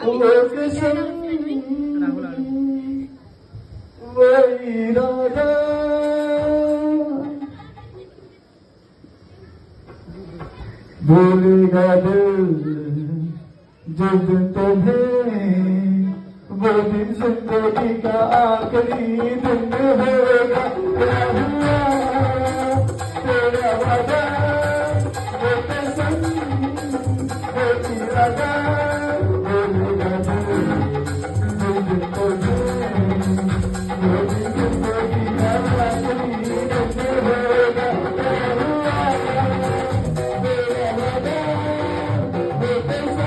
वो कसम वही राधा भूलेगा दिल जिस दिन तुम्हें वो दिन जिंदगी का आखिरी दिन होगा तेरा हुआ तेरा वादा वो कसम वो इरादा भूलेगा दिल जिस दिन तुम्हें वो दिन जिंदगी का आखिरी दिन होगा तेरा हुआ तेरा वादा वो कसम